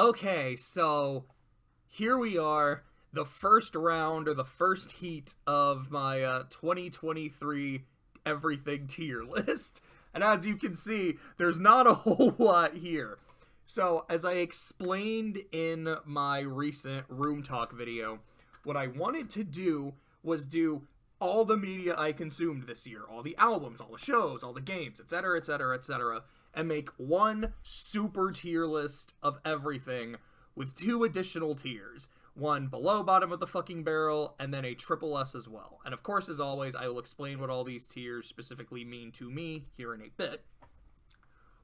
Okay, so here we are, the first round or the first heat of my 2023 everything tier list. And as you can see, there's not a whole lot here. So, as I explained in my recent Room Talk video, what I wanted to do was do all the media I consumed this year, all the albums, all the shows, all the games, etc., etc., etc., and make one super tier list of everything with 2 additional tiers. One below bottom of the fucking barrel, and then a triple S as well. And of course, as always, I will explain what all these tiers specifically mean to me here in a bit.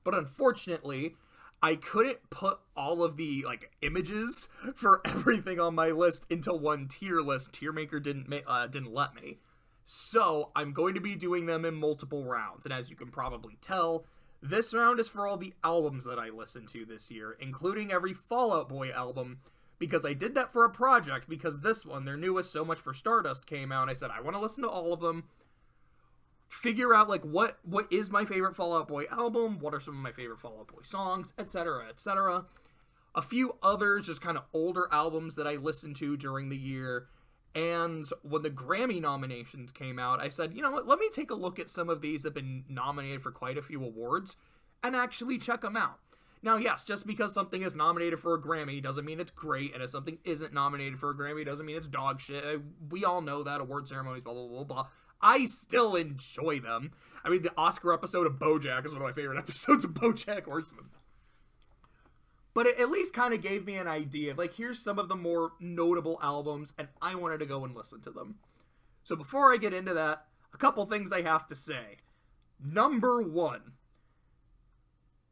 But unfortunately, I couldn't put all of the, images for everything on my list into one tier list. Tiermaker didn't let me. So, I'm going to be doing them in multiple rounds. And as you can probably tell, this round is for all the albums that I listened to this year, including every Fall Out Boy album, because I did that for a project, because this one, their newest So Much for Stardust, came out, and I said, I want to listen to all of them, figure out, what is my favorite Fall Out Boy album, what are some of my favorite Fall Out Boy songs, etc., etc. A few others, just kind of older albums that I listened to during the year, and when the Grammy nominations came out, I said, you know what, let me take a look at some of these that have been nominated for quite a few awards, and actually check them out. Now, yes, just because something is nominated for a Grammy doesn't mean it's great, and if something isn't nominated for a Grammy doesn't mean it's dog shit. We all know that, award ceremonies, blah, blah, blah, blah. I still enjoy them. I mean, the Oscar episode of BoJack is one of my favorite episodes of BoJack Horseman. But it at least kind of gave me an idea of, here's some of the more notable albums, and I wanted to go and listen to them. So before I get into that, a couple things I have to say. Number 1.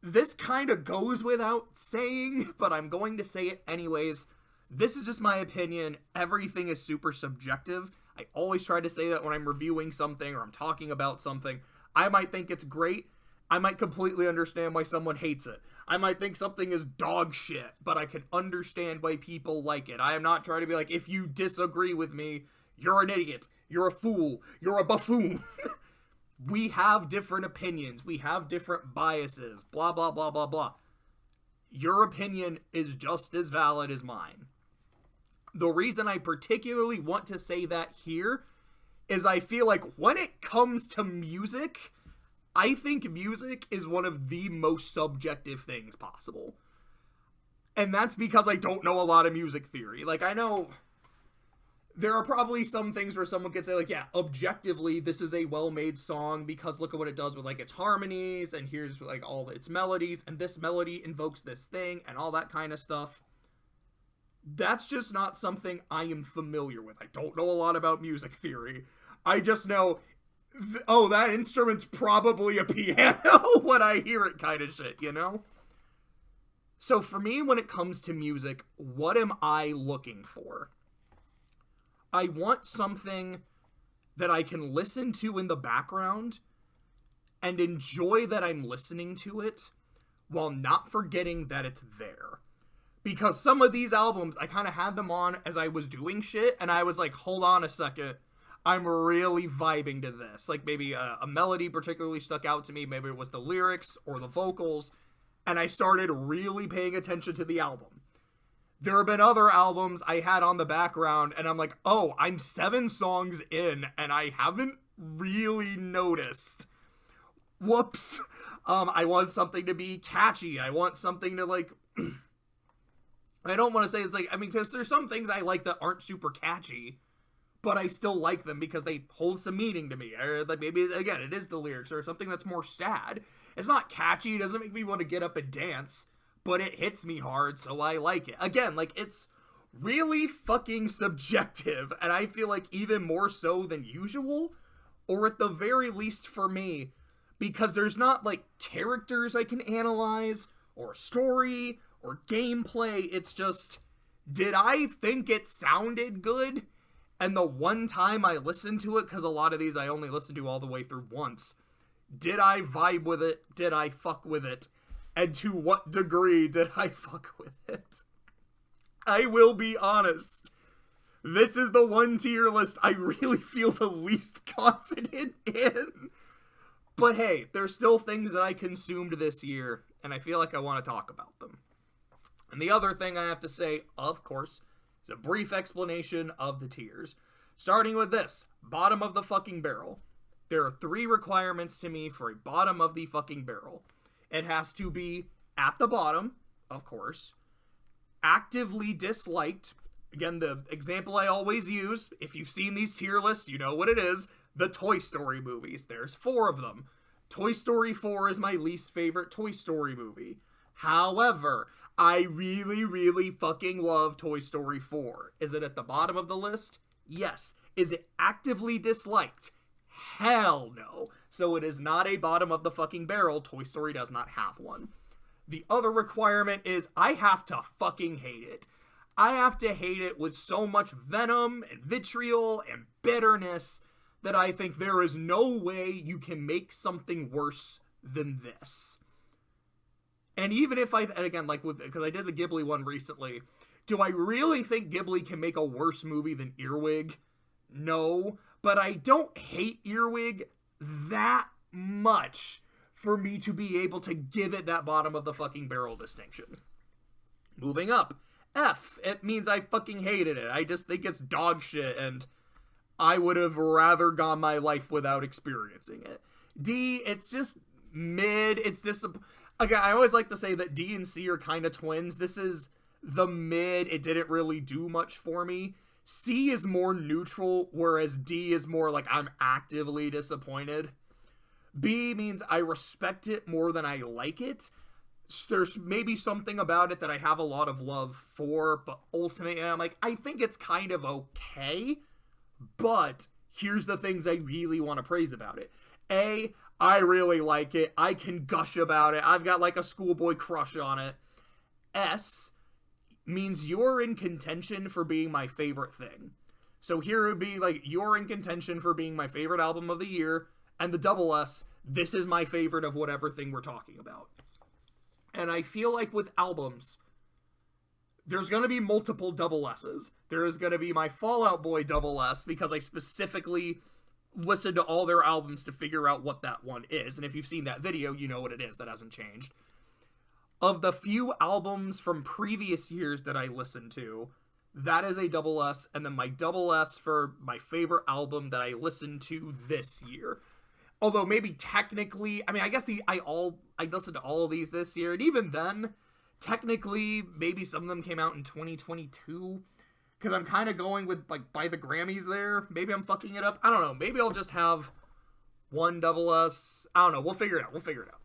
This kind of goes without saying, but I'm going to say it anyways. This is just my opinion. Everything is super subjective. I always try to say that when I'm reviewing something or I'm talking about something. I might think it's great. I might completely understand why someone hates it. I might think something is dog shit, but I can understand why people like it. I am not trying to be like, if you disagree with me, you're an idiot. You're a fool. You're a buffoon. We have different opinions. We have different biases. Blah, blah, blah, blah, blah. Your opinion is just as valid as mine. The reason I particularly want to say that here is I feel like when it comes to music, I think music is one of the most subjective things possible. And that's because I don't know a lot of music theory. I know there are probably some things where someone could say, yeah, objectively, this is a well-made song because look at what it does with, its harmonies, and here's, all its melodies, and this melody invokes this thing, and all that kind of stuff. That's just not something I am familiar with. I don't know a lot about music theory. I just know, that instrument's probably a piano when I hear it kind of shit, you know? So for me, when it comes to music, what am I looking for? I want something that I can listen to in the background and enjoy that I'm listening to it while not forgetting that it's there. Because some of these albums, I kind of had them on as I was doing shit, and I was like, hold on a second, I'm really vibing to this. Maybe a melody particularly stuck out to me, maybe it was the lyrics or the vocals, and I started really paying attention to the album. There have been other albums I had on the background, and I'm like, oh, I'm 7 songs in, and I haven't really noticed. Whoops. I want something to be catchy. I want something to, I don't want to say it's because there's some things I like that aren't super catchy, but I still like them because they hold some meaning to me. Or, maybe, again, it is the lyrics, or something that's more sad. It's not catchy, it doesn't make me want to get up and dance, but it hits me hard, so I like it. Again, it's really fucking subjective, and I feel like even more so than usual, or at the very least for me, because there's not, characters I can analyze, or story, or gameplay. It's just, did I think it sounded good? And the one time I listened to it, because a lot of these I only listened to all the way through once, did I vibe with it? Did I fuck with it? And to what degree did I fuck with it? I will be honest. This is the one tier list I really feel the least confident in. But hey, there's still things that I consumed this year, and I feel like I want to talk about them. And the other thing I have to say, of course, is a brief explanation of the tiers. Starting with this, bottom of the fucking barrel. There are 3 requirements to me for a bottom of the fucking barrel. It has to be at the bottom, of course, actively disliked. Again, the example I always use, if you've seen these tier lists, you know what it is. The Toy Story movies. There's 4 of them. Toy Story 4 is my least favorite Toy Story movie. However, I really, really fucking love Toy Story 4. Is it at the bottom of the list? Yes. Is it actively disliked? Hell no. So it is not a bottom of the fucking barrel. Toy Story does not have one. The other requirement is I have to fucking hate it. I have to hate it with so much venom and vitriol and bitterness that I think there is no way you can make something worse than this. And even if and again, like because I did the Ghibli one recently, do I really think Ghibli can make a worse movie than Earwig? No, but I don't hate Earwig that much for me to be able to give it that bottom of the fucking barrel distinction. Moving up. F. It means I fucking hated it. I just think it's dog shit, and I would have rather gone my life without experiencing it. D. It's just mid. It's this. Again, I always like to say that D and C are kind of twins. This is the mid. It didn't really do much for me. C is more neutral, whereas D is more like I'm actively disappointed. B means I respect it more than I like it. There's maybe something about it that I have a lot of love for, but ultimately I'm like, I think it's kind of okay, but here's the things I really want to praise about it. A, I really like it. I can gush about it. I've got like a schoolboy crush on it. S means you're in contention for being my favorite thing. So here it would be like, you're in contention for being my favorite album of the year, and the double S, this is my favorite of whatever thing we're talking about. And I feel like with albums, there's going to be multiple double S's. There is going to be my Fall Out Boy double S, because I specifically listened to all their albums to figure out what that one is. And if you've seen that video, you know what it is. That hasn't changed. Of the few albums from previous years that I listened to, that is a double S. And then my double S for my favorite album that I listened to this year. Although maybe technically, I mean, I guess I listened to all of these this year, and even then, technically, maybe some of them came out in 2022, because I'm kind of going with, like, by the Grammys there. Maybe I'm fucking it up. I don't know. Maybe I'll just have one double S. I don't know. We'll figure it out.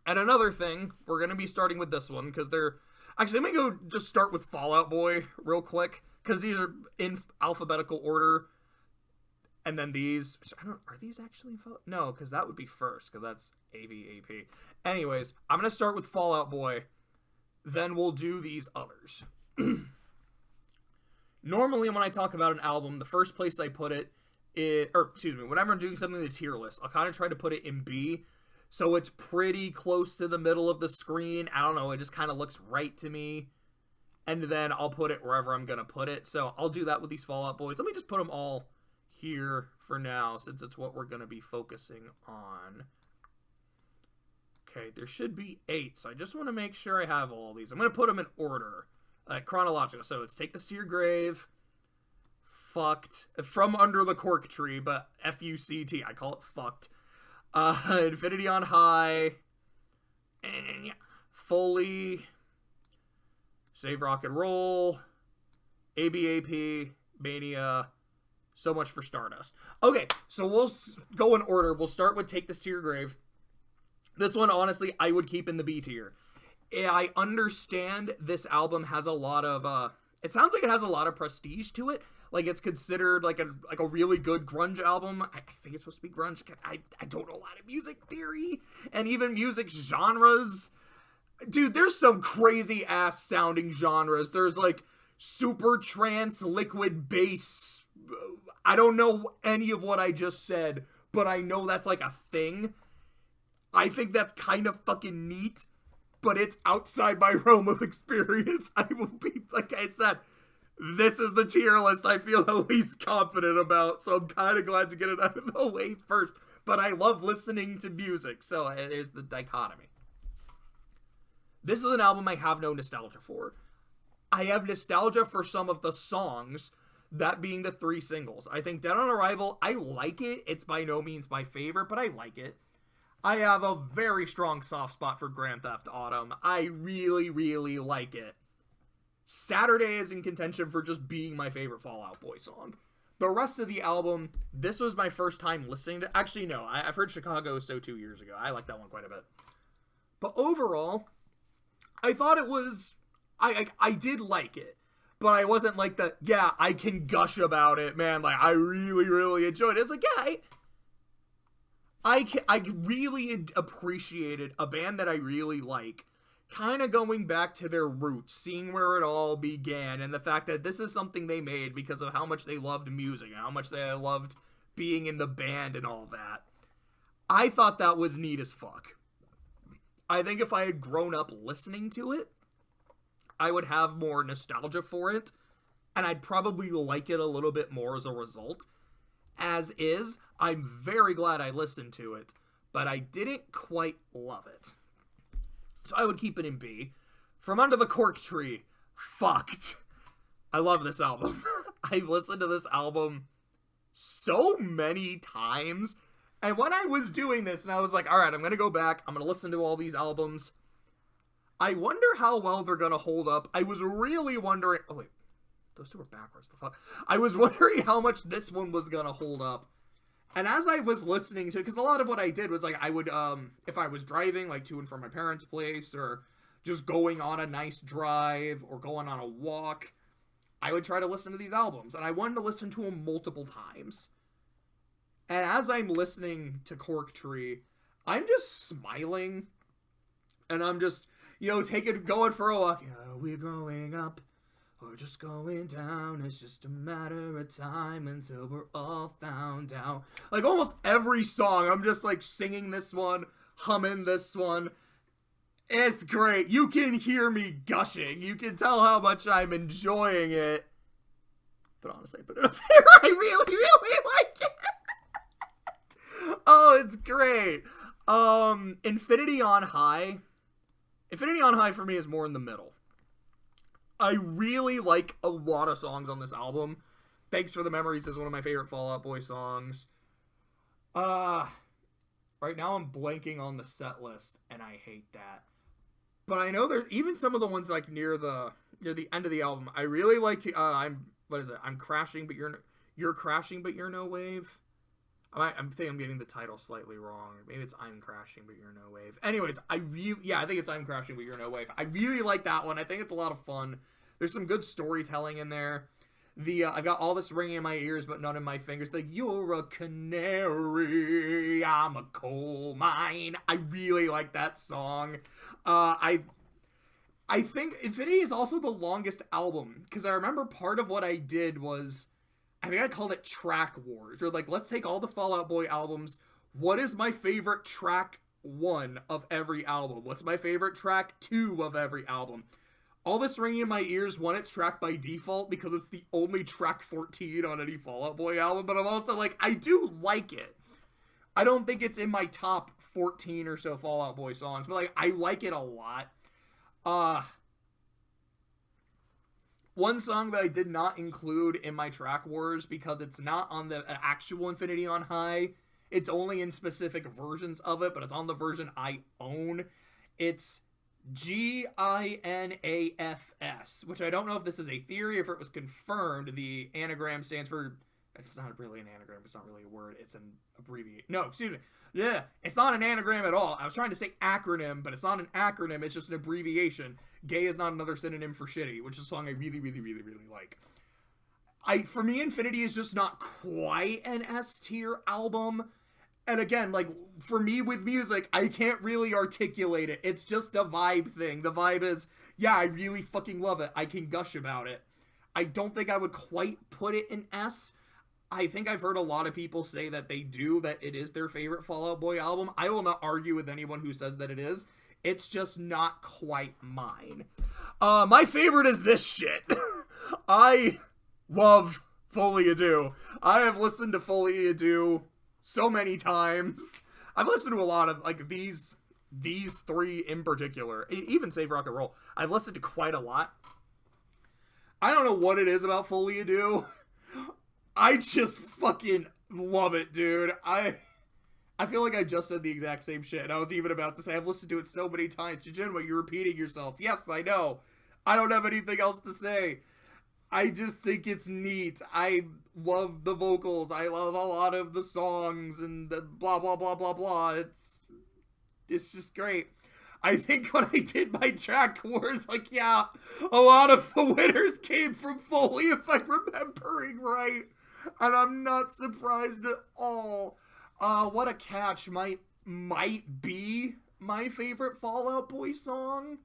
And another thing, we're going to be starting with this one, because they're... Actually, let me go just start with Fall Out Boy real quick, because these are in alphabetical order. And then these, are these actually, no, because that would be first, because that's ABAP. Anyways, I'm going to start with Fall Out Boy, then we'll do these others. Normally, when I talk about an album, the first place I put it is, whenever I'm doing something in the tier list, I'll kind of try to put it in B, so it's pretty close to the middle of the screen. I don't know, it just kind of looks right to me. And then I'll put it wherever I'm going to put it, so I'll do that with these Fall Out Boys. Let me just put them all here for now, since it's what we're going to be focusing on. Okay, there should be 8, so I just want to make sure I have all these. I'm going to put them in order, chronological. So it's Take This to Your Grave, Fucked, From Under the Cork Tree, but F-U-C-T, I call it Fucked, Infinity on High, and Foley, Save Rock and Roll, ABAP, Mania, So Much for Stardust. Okay, so we'll go in order. We'll start with Take This to Your Grave. This one, honestly, I would keep in the B tier. I understand this album has a lot of, it sounds like it has a lot of prestige to it. Like, it's considered like a really good grunge album. I think it's supposed to be grunge. I don't know a lot of music theory and even music genres. Dude, there's some crazy ass sounding genres. There's like super trance, liquid bass. I don't know any of what I just said, but I know that's like a thing. I think that's kind of fucking neat, but it's outside my realm of experience. I will be, like I said, this is the tier list I feel the least confident about, so I'm kind of glad to get it out of the way first. But I love listening to music, so there's the dichotomy. This is an album I have no nostalgia for. I have nostalgia for some of the songs, that being the 3 singles. I think Dead on Arrival, I like it. It's by no means my favorite, but I like it. I have a very strong soft spot for Grand Theft Autumn. I really, really like it. Saturday is in contention for just being my favorite Fall Out Boy song. The rest of the album, this was my first time listening to... Actually, no, I've heard Chicago So 2 years ago. I like that one quite a bit. But overall, I thought it was... I did like it. But I wasn't like the, yeah, I can gush about it, man. Like, I really, really enjoyed it. It's like, yeah, I really appreciated a band that I really like kind of going back to their roots, seeing where it all began, and the fact that this is something they made because of how much they loved music and how much they loved being in the band and all that. I thought that was neat as fuck. I think if I had grown up listening to it, I would have more nostalgia for it, and I'd probably like it a little bit more as a result. As is, I'm very glad I listened to it, but I didn't quite love it. So I would keep it in B. From Under the Cork Tree, fucked. I love this album. I've listened to this album so many times, and when I was doing this, and I was like, alright, I'm gonna go back, I'm gonna listen to all these albums, I wonder how well they're gonna hold up. I was really wondering... Oh, wait. Those two are backwards. The fuck? I was wondering how much this one was gonna hold up. And as I was listening to it, because a lot of what I did was, like, I would, if I was driving, like, to and from my parents' place, or just going on a nice drive, or going on a walk, I would try to listen to these albums. And I wanted to listen to them multiple times. And as I'm listening to Cork Tree, I'm just smiling. And I'm just... going for a walk. Are we growing up or just going down? It's just a matter of time until we're all found out. Like, almost every song, I'm just, like, singing this one, humming this one. It's great. You can hear me gushing. You can tell how much I'm enjoying it. But honestly, I put it up there. I really, really like it. Oh, it's great. Infinity on High. Infinity on High for me is more in the middle. I really like a lot of songs on this album. Thanks for the Memories is one of my favorite Fall Out Boy songs. Right now I'm blanking on the set list, and I hate that. But I know there even some of the ones like near the end of the album. I really like I'm crashing, but you're crashing, but you're no wave. I think I'm getting the title slightly wrong. Maybe it's I'm Crashing, but you're no wave. Anyways, I think it's I'm Crashing, but you're no wave. I really like that one. I think it's a lot of fun. There's some good storytelling in there. I've got all this ringing in my ears, but none in my fingers. You're a canary, I'm a coal mine. I really like that song. I think Infinity is also the longest album, because I remember part of what I did was... I think I called it Track Wars, or like, let's take all the Fall Out Boy albums. What is my favorite track 1 of every album? What's my favorite track 2 of every album? All This Ringing in My Ears won its track by default because it's the only track 14 on any Fall Out Boy album, but I'm also like, I do like it. I don't think it's in my top 14 or so Fall Out Boy songs, but like, I like it a lot. One song that I did not include in my Track Wars because it's not on the actual Infinity on High. It's only in specific versions of it, but it's on the version I own. It's g.k.m.c, which I don't know if this is a theory or if it was confirmed. The anagram stands for... It's not really an anagram. It's not really a word. It's an abbreviation. No, excuse me. Yeah, it's not an anagram at all. I was trying to say acronym, but it's not an acronym. It's just an abbreviation. Gay is not another synonym for shitty, which is a song I really, really, really, really like. For me, Infinity is just not quite an S-tier album. And again, like, for me with music, I can't really articulate it. It's just a vibe thing. The vibe is, yeah, I really fucking love it. I can gush about it. I don't think I would quite put it in S. I think I've heard a lot of people say that they do, that it is their favorite Fall Out Boy album. I will not argue with anyone who says that it is. It's just not quite mine. My favorite is this shit. I love Folie à Deux. I have listened to Folie à Deux so many times. I've listened to a lot of, like, these these three in particular, even Save Rock and Roll, I've listened to quite a lot. I don't know what it is about Folie à Deux. I just fucking love it, dude. I feel like I just said the exact same shit, and I was even about to say I've listened to it so many times. JJNW, you're repeating yourself. Yes, I know. I don't have anything else to say. I just think it's neat. I love the vocals. I love a lot of the songs and the blah, blah, blah, blah, blah. It's just great. I think when I did my track wars, like, yeah, a lot of the winners came from Folie, if I'm remembering right. And I'm not surprised at all. What a Catch might be my favorite Fall Out Boy song.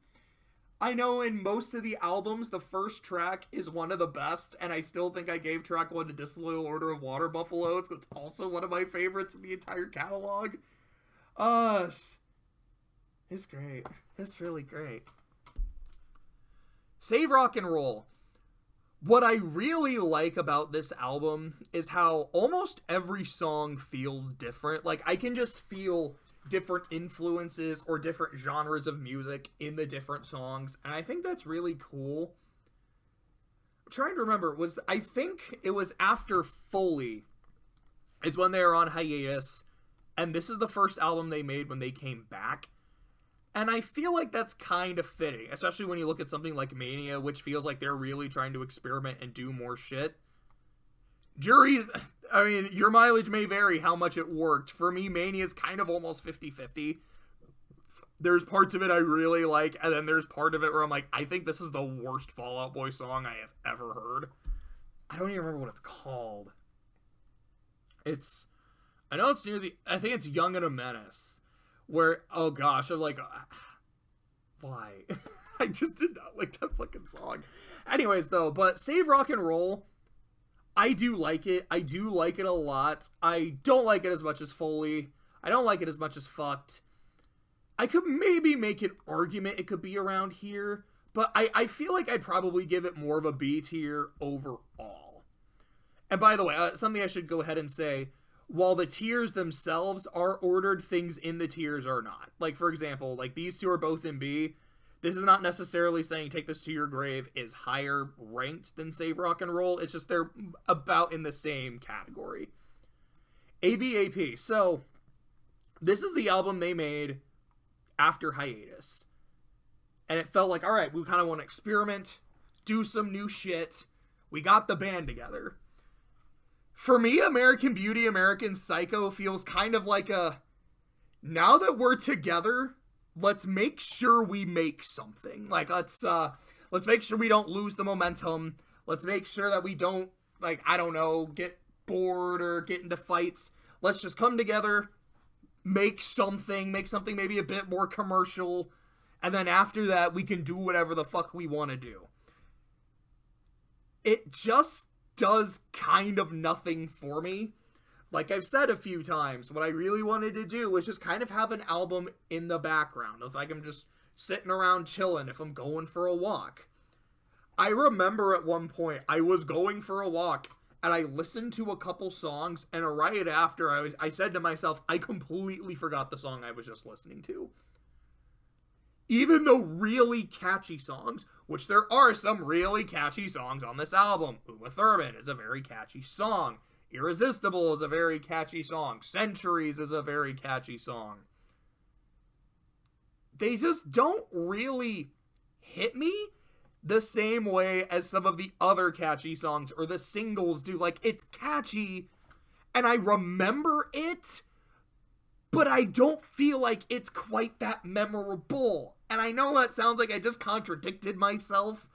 I know in most of the albums, the first track is one of the best, and I still think I gave track 1 to Disloyal Order of Water Buffaloes. That's also one of my favorites in the entire catalog. It's great. It's really great. Save Rock and Roll. What I really like about this album is how almost every song feels different. Like, I can just feel different influences or different genres of music in the different songs, and I think that's really cool. I'm trying to remember, I think it was after Folie is when they were on hiatus, and this is the first album they made when they came back. And I feel like that's kind of fitting, especially when you look at something like Mania, which feels like they're really trying to experiment and do more shit. Jury, I mean, your mileage may vary how much it worked. For me, Mania is kind of almost 50-50. There's parts of it I really like, and then there's part of it where I'm like, I think this is the worst Fall Out Boy song I have ever heard. I don't even remember what it's called. I know it's I think it's Young and a Menace. Where, oh gosh, I'm like, why? I just did not like that fucking song. Anyways, though, but Save Rock and Roll, I do like it. I do like it a lot. I don't like it as much as Folie. I don't like it as much as Fucked. I could maybe make an argument it could be around here, but I feel like I'd probably give it more of a B tier overall. And by the way, something I should go ahead and say, while the tiers themselves are ordered, things in the tiers are not. Like, for example, like these two are both in B. This is not necessarily saying Take This to Your Grave is higher ranked than Save Rock and Roll. It's just they're about in the same category. ABAP. So, this is the album they made after hiatus. And it felt like, all right, we kind of want to experiment, do some new shit. We got the band together. For me, American Beauty, American Psycho feels kind of like now that we're together, let's make sure we make something. Like, let's make sure we don't lose the momentum. Let's make sure that we don't, like, I don't know, get bored or get into fights. Let's just come together, make something maybe a bit more commercial, and then after that, we can do whatever the fuck we want to do. It just does kind of nothing for me. Like I've said a few times, what I really wanted to do was just kind of have an album in the background. If I'm just sitting around chilling, if I'm going for a walk. I remember at one point, I was going for a walk, and I listened to a couple songs, and right after, I said to myself, I completely forgot the song I was just listening to. Even the really catchy songs, which there are some really catchy songs on this album. Uma Thurman is a very catchy song. Irresistible is a very catchy song. Centuries is a very catchy song. They just don't really hit me the same way as some of the other catchy songs or the singles do. Like, it's catchy, and I remember it, but I don't feel like it's quite that memorable. And I know that sounds like I just contradicted myself,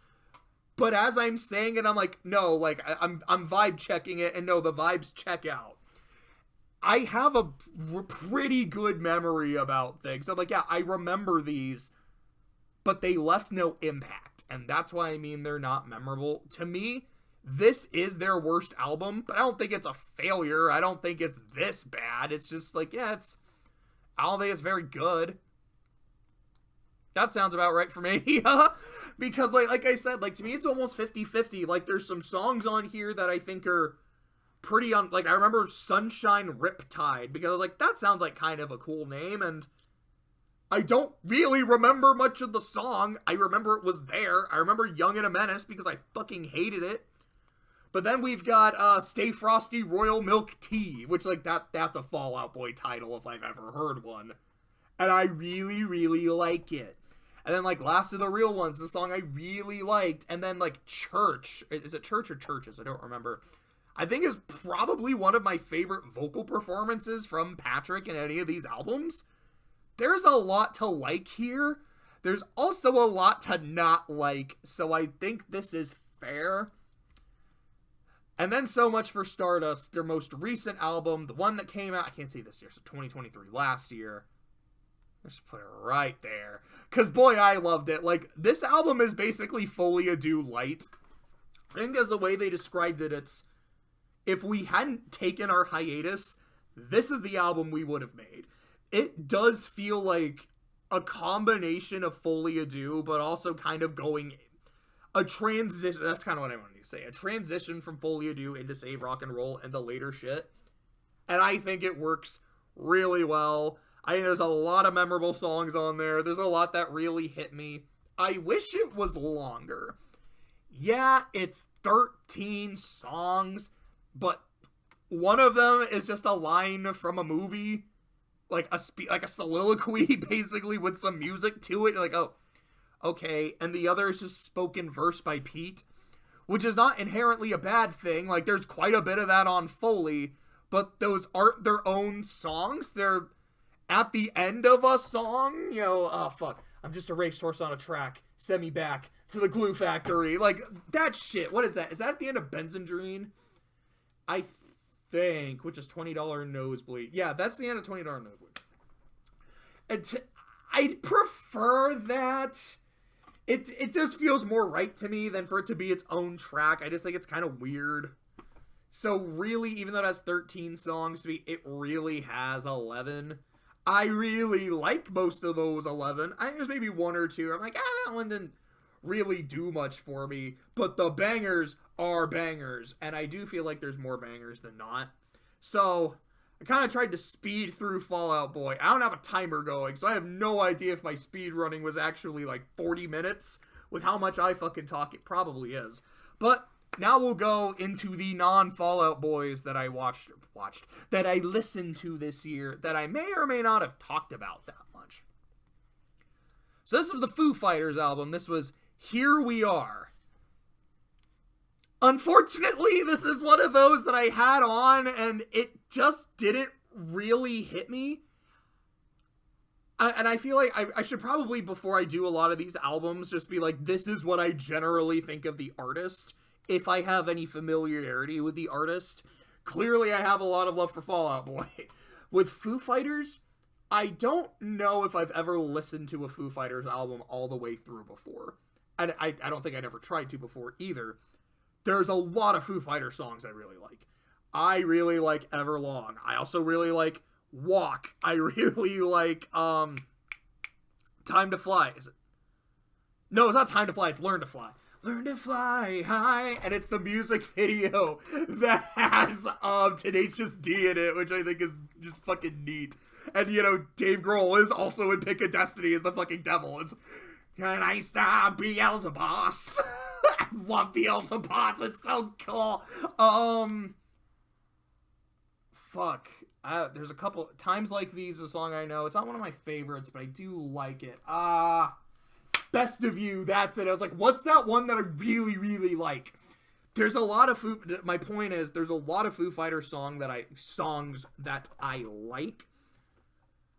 but as I'm saying it, I'm like, no, like, I'm vibe checking it, and no, the vibes check out. I have a pretty good memory about things. I'm like, yeah, I remember these, but they left no impact, and that's why I mean they're not memorable. To me, this is their worst album, but I don't think it's a failure. I don't think it's this bad. It's just like, yeah, I don't think it's very good. That sounds about right for me. Because, like I said, like, to me, it's almost 50-50. Like, there's some songs on here that I think are pretty like, I remember Sunshine Riptide, because I was like, that sounds like kind of a cool name, and I don't really remember much of the song. I remember it was there. I remember Young and a Menace because I fucking hated it. But then we've got Stay Frosty Royal Milk Tea, which, like, that's a Fall Out Boy title if I've ever heard one. And I really, really like it. And then, like, Last of the Real Ones, the song I really liked. And then, like, Church. Is it Church or Churches? I don't remember. I think is probably one of my favorite vocal performances from Patrick in any of these albums. There's a lot to like here. There's also a lot to not like. So I think this is fair. And then So Much for Stardust, their most recent album, the one that came out, I can't see this year, so 2023, last year. Let's put it right there. Because, boy, I loved it. Like, this album is basically Folie à Deux light. I think as the way they described it, it's, if we hadn't taken our hiatus, this is the album we would have made. It does feel like a combination of Folie à Deux, but also kind of going a transition. That's kind of what I wanted to say. A transition from Folie à Deux into Save Rock and Roll and the later shit. And I think it works really well. I think there's a lot of memorable songs on there. There's a lot that really hit me. I wish it was longer. Yeah, it's 13 songs, but one of them is just a line from a movie, like a soliloquy, basically, with some music to it. You're like, oh, okay. And the other is just spoken verse by Pete, which is not inherently a bad thing. Like, there's quite a bit of that on Foley, but those aren't their own songs. They're at the end of a song, you know, oh, fuck, I'm just a racehorse on a track. Send me back to the glue factory. Like, that shit. What is that? Is that at the end of Benzendrine? I think, which is $20 Nosebleed. Yeah, that's the end of $20 Nosebleed. And I'd prefer that. It just feels more right to me than for it to be its own track. I just think it's kind of weird. So really, even though it has 13 songs to be, it really has 11. I really like most of those 11. I think there's maybe one or two. I'm like, that one didn't really do much for me. But the bangers are bangers. And I do feel like there's more bangers than not. So I kind of tried to speed through Fall Out Boy. I don't have a timer going, so I have no idea if my speed running was actually like 40 minutes. With how much I fucking talk, it probably is. But now we'll go into the non-Fall Out Boys that I watched, that I listened to this year, that I may or may not have talked about that much. So this was the Foo Fighters album. This was Here We Are. Unfortunately, this is one of those that I had on, and it just didn't really hit me. And I feel like I should probably, before I do a lot of these albums, just be like, this is what I generally think of the artist, if I have any familiarity with the artist. Clearly, I have a lot of love for Fall Out Boy. With Foo Fighters, I don't know if I've ever listened to a Foo Fighters album all the way through before. And I don't think I'd ever tried to before either. There's a lot of Foo Fighters songs I really like. I really like Everlong. I also really like Walk. I really like Time to Fly. Is it? No, it's not Time to Fly, it's Learn to Fly. Learn to Fly High. And it's the music video that has Tenacious D in it, which I think is just fucking neat. And, you know, Dave Grohl is also in Pick of Destiny as the fucking devil. It's, can I stop Beelzebub? I love Beelzebub. It's so cool. Fuck. There's a couple Times Like These, a song I know. It's not one of my favorites, but I do like it. Best of You. That's it. I was like, what's that one that I really, really like? There's a lot of my point is, there's a lot of Foo Fighters songs that I like.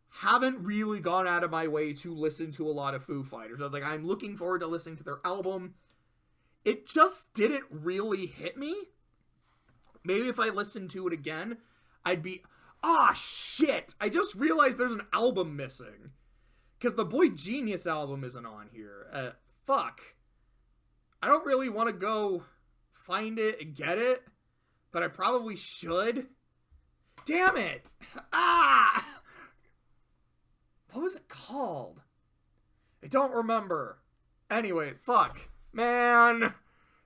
Haven't really gone out of my way to listen to a lot of Foo Fighters. I was like, I'm looking forward to listening to their album. It just didn't really hit me. Maybe if I listened to it again, I'd be, shit! I just realized there's an album missing. Because the Boy Genius album isn't on here. Fuck. I don't really want to go find it and get it, but I probably should. Damn it! What was it called? I don't remember. Anyway, fuck. Man.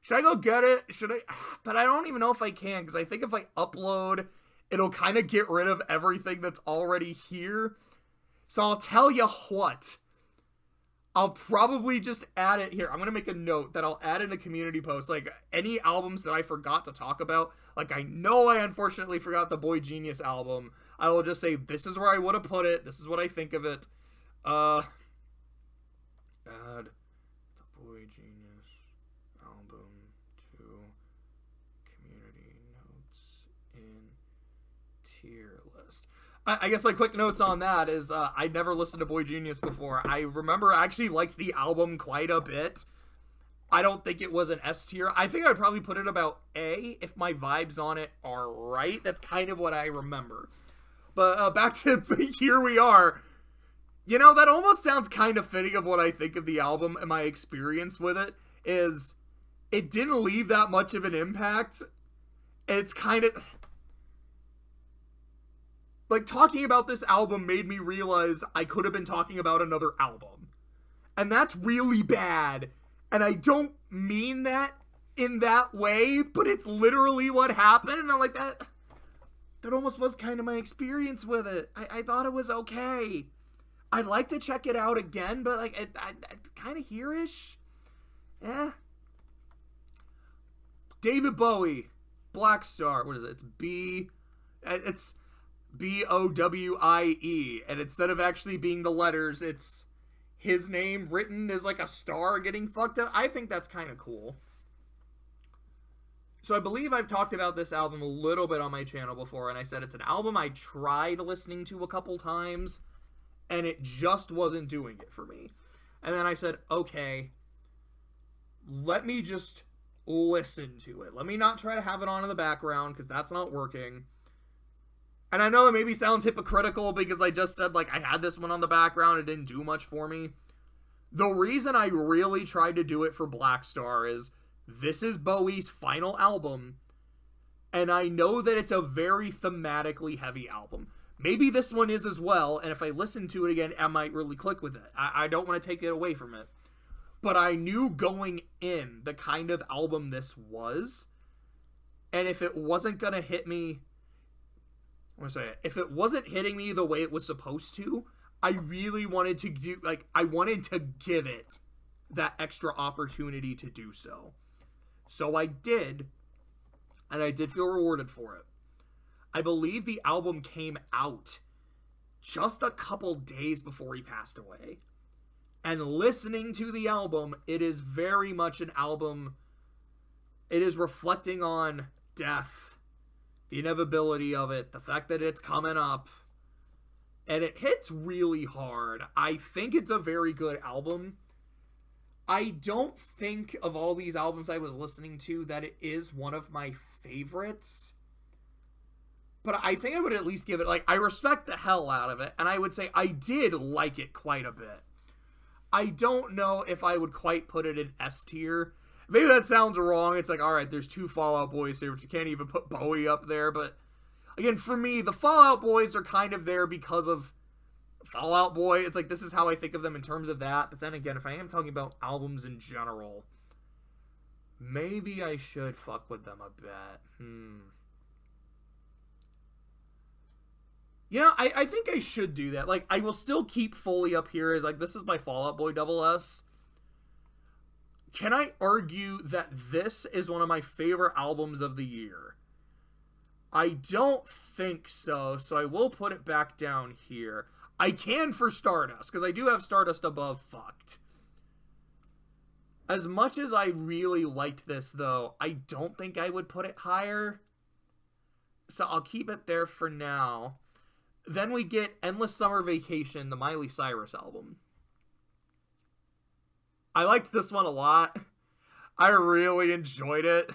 Should I go get it? Should I? But I don't even know if I can, because I think if I upload, it'll kind of get rid of everything that's already here. So I'll tell you what. I'll probably just add it here. I'm going to make a note that I'll add in a community post, like, any albums that I forgot to talk about. Like, I know I unfortunately forgot the Boy Genius album. I will just say, this is where I would have put it. This is what I think of it. Add the Boy Genius album to community notes in tier list. I guess my quick notes on that is I'd never listened to Boy Genius before. I remember I actually liked the album quite a bit. I don't think it was an S tier. I think I would probably put it about A if my vibes on it are right. That's kind of what I remember. But back to Here We Are. You know, that almost sounds kind of fitting of what I think of the album and my experience with it. Is it didn't leave that much of an impact. It's kind of... like, talking about this album made me realize I could have been talking about another album. And that's really bad. And I don't mean that in that way, but it's literally what happened. And I'm like, that almost was kind of my experience with it. I thought it was okay. I'd like to check it out again, but, like, it's kind of here-ish. Yeah. David Bowie. Blackstar. What is it? It's Bowie, and instead of actually being the letters, it's his name written as like a star getting fucked up. I think that's kind of cool. So I believe I've talked about this album a little bit on my channel before, and I said it's an album I tried listening to a couple times, and it just wasn't doing it for me. And then I said, okay, let me just listen to it. Let me not try to have it on in the background, because that's not working. And I know it maybe sounds hypocritical because I just said, like, I had this one on the background. It didn't do much for me. The reason I really tried to do it for Blackstar is this is Bowie's final album. And I know that it's a very thematically heavy album. Maybe this one is as well. And if I listen to it again, I might really click with it. I don't want to take it away from it. But I knew going in the kind of album this was. And if it wasn't going to hit me... if it wasn't hitting me the way it was supposed to, I really wanted to do, like, I wanted to give it that extra opportunity to do so. So I did, and I did feel rewarded for it. I believe the album came out just a couple days before he passed away. And listening to the album, it is very much an album, it is reflecting on death, the inevitability of it, the fact that it's coming up, and it hits really hard. I think it's a very good album. I don't think of all these albums I was listening to that it is one of my favorites, but I think I would at least give it, like, I respect the hell out of it, and I would say I did like it quite a bit. I don't know if I would quite put it in S tier. Maybe that sounds wrong. It's like, alright, there's two Fall Out Boys here, but you can't even put Bowie up there. But, again, for me, the Fall Out Boys are kind of there because of Fall Out Boy. It's like, this is how I think of them in terms of that. But then again, if I am talking about albums in general, maybe I should fuck with them a bit. You know, I think I should do that. Like, I will still keep Foley up here as, like, this is my Fall Out Boy SS. Can I argue that this is one of my favorite albums of the year? I don't think so, so I will put it back down here. I can for Stardust, because I do have Stardust above Fucked. As much as I really liked this, though, I don't think I would put it higher. So I'll keep it there for now. Then we get Endless Summer Vacation, the Miley Cyrus album. I liked this one a lot. I really enjoyed it.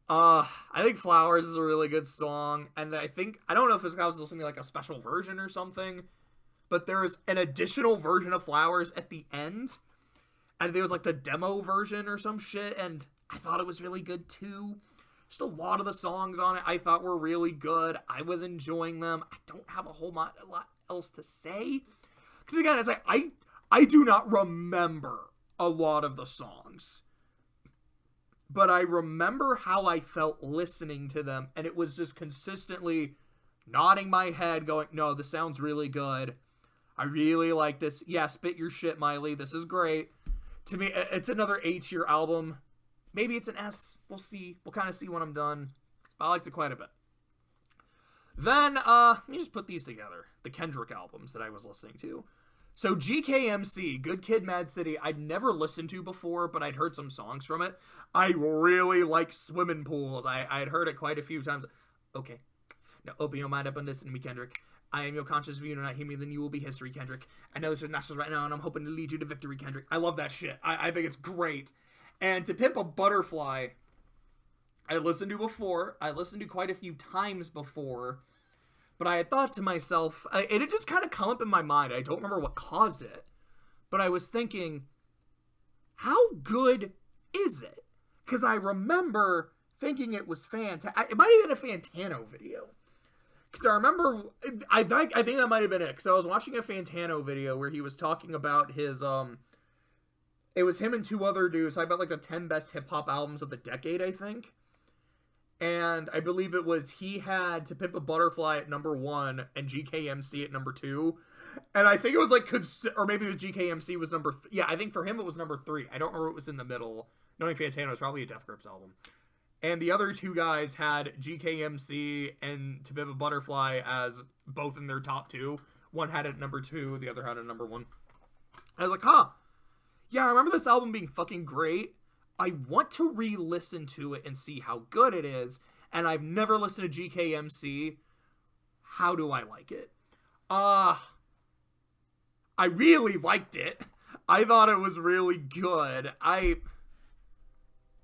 I think Flowers is a really good song. And I don't know if this guy was listening to like a special version or something, but there's an additional version of Flowers at the end. And there was like the demo version or some shit. And I thought it was really good too. Just a lot of the songs on it I thought were really good. I was enjoying them. I don't have a lot else to say. Because again, it's like, I do not remember a lot of the songs. But I remember how I felt listening to them. And it was just consistently nodding my head going, no, this sounds really good. I really like this. Yeah, spit your shit, Miley. This is great. To me, it's another A tier album. Maybe it's an S. We'll see. We'll kind of see when I'm done. I liked it quite a bit. Then, let me just put these together. The Kendrick albums that I was listening to. So, g.k.m.c, Good Kid, Mad City, I'd never listened to before, but I'd heard some songs from it. I really like Swimming Pools. I'd heard it quite a few times. Okay. Now, open your mind up and listen to me, Kendrick. I am your conscious. If you do not hear me, then you will be history, Kendrick. I know it's your nationals right now, and I'm hoping to lead you to victory, Kendrick. I love that shit. I think it's great. And To Pimp a Butterfly, I listened to before. I listened to quite a few times before. But I had thought to myself, it had just kind of come up in my mind. I don't remember what caused it. But I was thinking, how good is it? Because I remember thinking it was fantastic. It might have been a Fantano video. Because I remember, I think that might have been it. Because I was watching a Fantano video where he was talking about his, it was him and two other dudes, talking about like the 10 best hip-hop albums of the decade, I think. And I believe it was, he had To Pimp a Butterfly at number 1 and g.k.m.c at number 2. And I think it was like, or maybe the g.k.m.c was number, yeah, I think for him it was number 3. I don't remember what was in the middle. Knowing Fantano, it was probably a Death Grips album. And the other two guys had g.k.m.c and To Pimp a Butterfly as both in their top 2. One had it at number 2, the other had it at number 1. I was like, huh. Yeah, I remember this album being fucking great. I want to re-listen to it and see how good it is. And I've never listened to g.k.m.c. How do I like it? I really liked it. I thought it was really good. I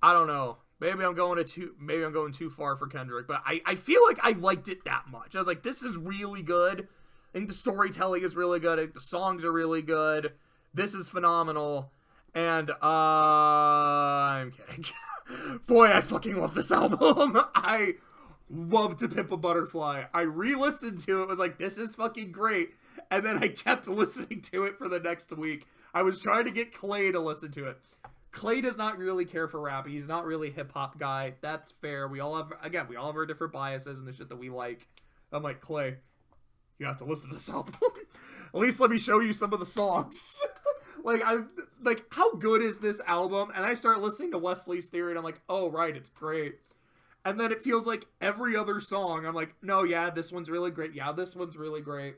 don't know. Maybe I'm going too far for Kendrick, but I feel like I liked it that much. I was like, this is really good. I think the storytelling is really good. I think the songs are really good. This is phenomenal. And, I'm kidding. Boy, I fucking love this album. I love To Pimp a Butterfly. I re-listened to it, was like, this is fucking great. And then I kept listening to it for the next week. I was trying to get Clay to listen to it. Clay does not really care for rap. He's not really a hip-hop guy. That's fair. We all have our different biases and the shit that we like. I'm like, Clay, you have to listen to this album. At least let me show you some of the songs. How good is this album? And I start listening to Wesley's Theory, and I'm like, oh, right, it's great. And then it feels like every other song, I'm like, no, yeah, this one's really great. Yeah, this one's really great.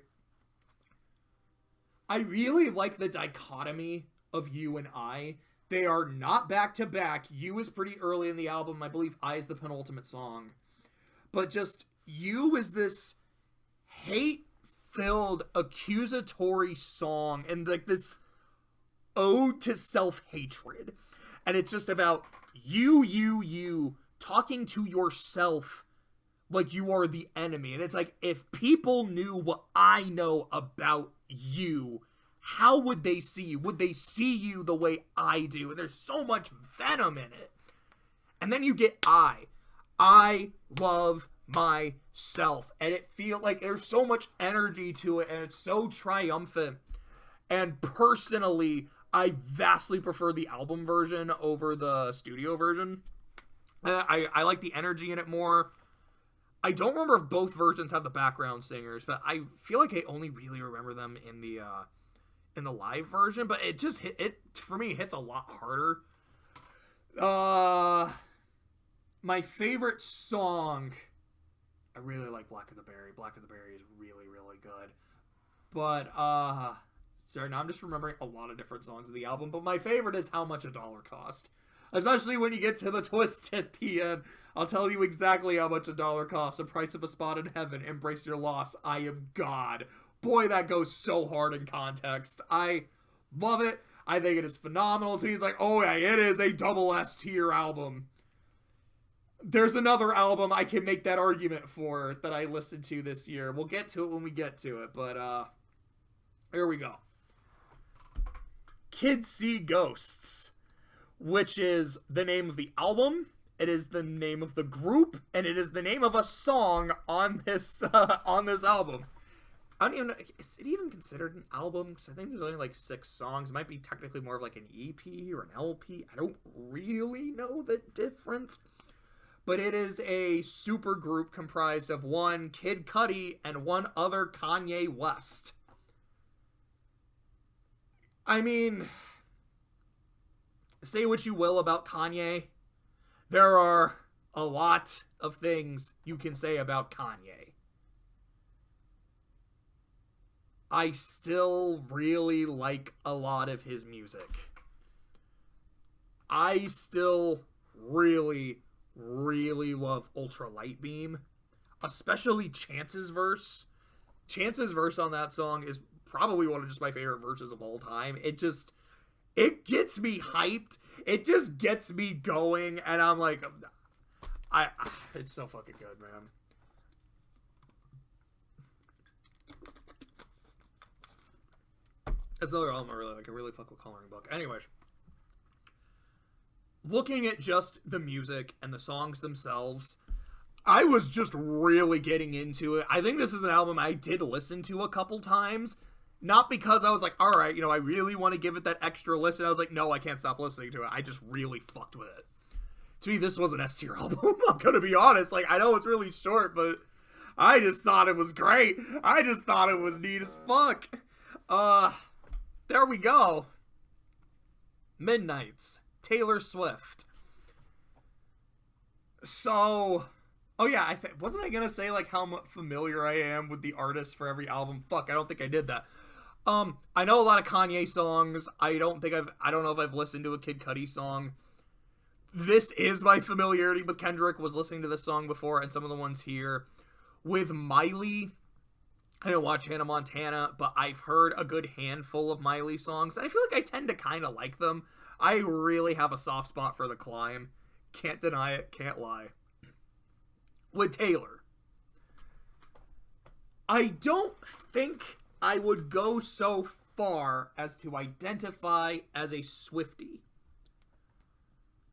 I really like the dichotomy of You and I. They are not back-to-back. You is pretty early in the album. I believe I is the penultimate song. But just, You is this hate-filled, accusatory song, and like this ode to self-hatred. And it's just about you talking to yourself like you are the enemy. And it's like, if people knew what I know about you, how would they see you? Would they see you the way I do? And there's so much venom in it. And then you get I love myself. And it feels like there's so much energy to it, and it's so triumphant. And personally, I vastly prefer the album version over the studio version. I like the energy in it more. I don't remember if both versions have the background singers, but I feel like I only really remember them in the live version. But it just for me, hits a lot harder. My favorite song, I really like Black of the Berry. Black of the Berry is really, really good. But sorry, now I'm just remembering a lot of different songs of the album, but my favorite is How Much a Dollar Cost. Especially when you get to the twist at the end. I'll tell you exactly how much a dollar costs. The price of a spot in heaven. Embrace your loss. I am God. Boy, that goes so hard in context. I love it. I think it is phenomenal. He's like, oh yeah, it is a double S tier album. There's another album I can make that argument for that I listened to this year. We'll get to it when we get to it, but here we go. Kids See Ghosts, which is the name of the album, it is the name of the group, and it is the name of a song on this album. I don't even know, is it even considered an album? Because I think there's only like 6 songs. It might be technically more of like an EP or an LP. I don't really know the difference. But it is a super group comprised of one Kid Cudi and one other Kanye West. I mean, say what you will about Kanye. There are a lot of things you can say about Kanye. I still really like a lot of his music. I still really, really love Ultra Light Beam. Especially Chance's verse. Chance's verse on that song is probably one of just my favorite verses of all time. It gets me hyped. It just gets me going, and I'm like, it's so fucking good, man. That's another album I really like. I really fuck with Coloring Book. Anyways, looking at just the music and the songs themselves, I was just really getting into it. I think this is an album I did listen to a couple times. Not because I was like, all right, I really want to give it that extra listen. I was like, no, I can't stop listening to it. I just really fucked with it. To me, this was an S tier album. I'm going to be honest. Like, I know it's really short, but I just thought it was great. I just thought it was neat as fuck. There we go. Midnights. Taylor Swift. So, oh yeah, wasn't I gonna say like how familiar I am with the artist for every album? Fuck, I don't think I did that. I know a lot of Kanye songs. I don't know if I've listened to a Kid Cudi song. This is my familiarity with Kendrick, was listening to this song before, and some of the ones here. With Miley, I don't watch Hannah Montana, but I've heard a good handful of Miley songs, and I feel like I tend to kind of like them. I really have a soft spot for The Climb. Can't deny it, can't lie. With Taylor, I don't think I would go so far as to identify as a Swiftie.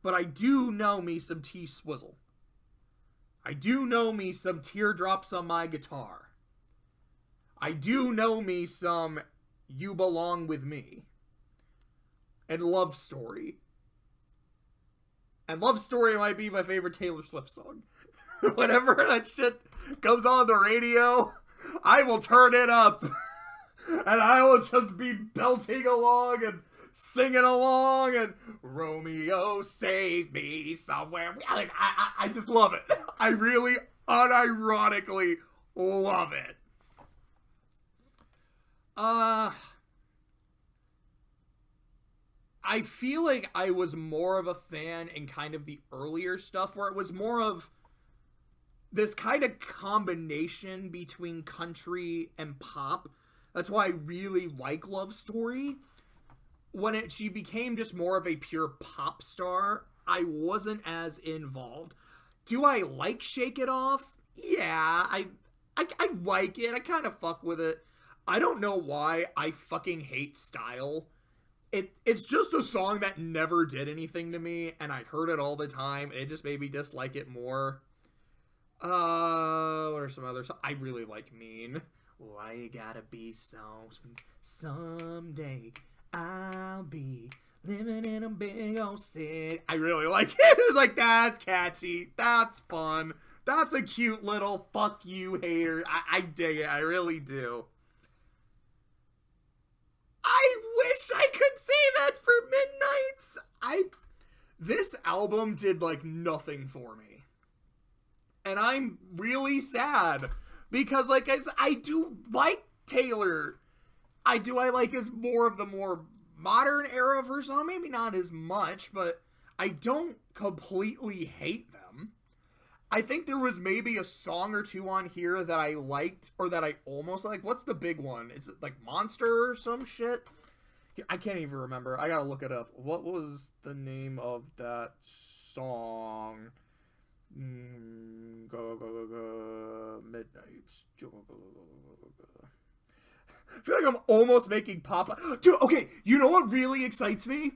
But I do know me some T-Swizzle. I do know me some Teardrops on My Guitar. I do know me some You Belong With Me. And Love Story. And Love Story might be my favorite Taylor Swift song. Whenever that shit comes on the radio, I will turn it up. And I will just be belting along and singing along and Romeo save me somewhere. Like, I just love it. I really unironically love it. I feel like I was more of a fan in kind of the earlier stuff where it was more of this kind of combination between country and pop. That's why I really like Love Story. When she became just more of a pure pop star, I wasn't as involved. Do I like Shake It Off? Yeah, I like it. I kind of fuck with it. I don't know why I fucking hate Style. It's just a song that never did anything to me, and I heard it all the time, and it just made me dislike it more. What are some others? I really like Mean. Why you gotta be so... Someday I'll be living in a big old city. I really like it. It's like, that's catchy. That's fun. That's a cute little fuck you hater. I dig it. I really do. I wish I could say that for Midnights. This album did like nothing for me. And I'm really sad. Because like I do like Taylor. I like his more of the more modern era of her song. Maybe not as much, but I don't completely hate them. I think there was maybe a song or two on here that I liked, or that I almost liked. What's the big one? Is it like Monster or some shit? I can't even remember. I gotta look it up. What was the name of that song? Go, go, go, go. Midnights. Go, go, go, go, go. I feel like I'm almost making pop. Dude, okay, you know what really excites me?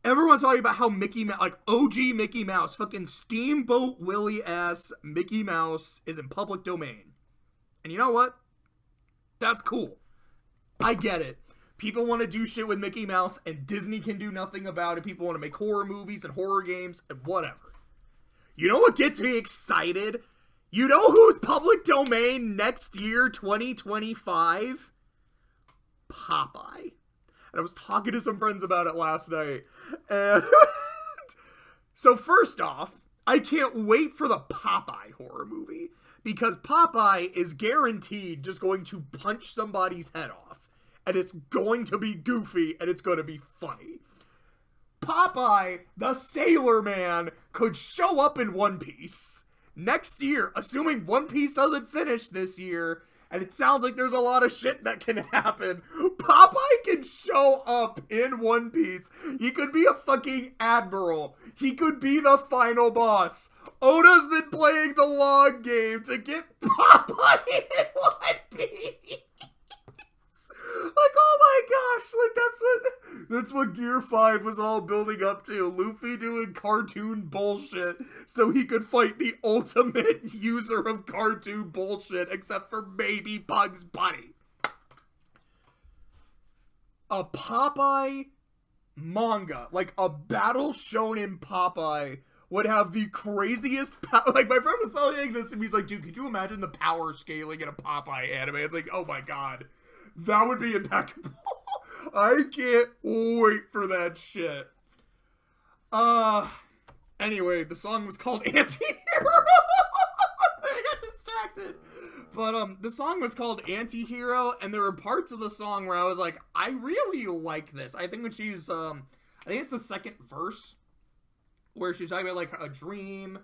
Everyone's talking about how Mickey Mouse, like OG Mickey Mouse, fucking Steamboat Willie ass Mickey Mouse is in public domain. And you know what? That's cool. I get it. People want to do shit with Mickey Mouse and Disney can do nothing about it. People want to make horror movies and horror games and whatever. You know what gets me excited? You know who's public domain next year, 2025? Popeye. And I was talking to some friends about it last night. And so first off, I can't wait for the Popeye horror movie. Because Popeye is guaranteed just going to punch somebody's head off. And it's going to be goofy, and it's going to be funny. Popeye, the Sailor Man, could show up in One Piece next year, assuming One Piece doesn't finish this year, and it sounds like there's a lot of shit that can happen. Popeye can show up in One Piece. He could be a fucking admiral. He could be the final boss. Oda's been playing the long game to get Popeye in One Piece. Like, oh my gosh, like that's what Gear 5 was all building up to. Luffy doing cartoon bullshit so he could fight the ultimate user of cartoon bullshit, except for maybe Bugs Bunny. A Popeye manga, like a Battle Shonen Popeye, would have the craziest like, my friend was telling this, and he's like, dude, could you imagine the power scaling in a Popeye anime? It's like, oh my god. That would be impeccable. I can't wait for that shit. Anyway, the song was called Anti-Hero. I got distracted. But, the song was called Anti-Hero, and there were parts of the song where I was like, I really like this. I think when she's, I think it's the second verse, where she's talking about, like, a dream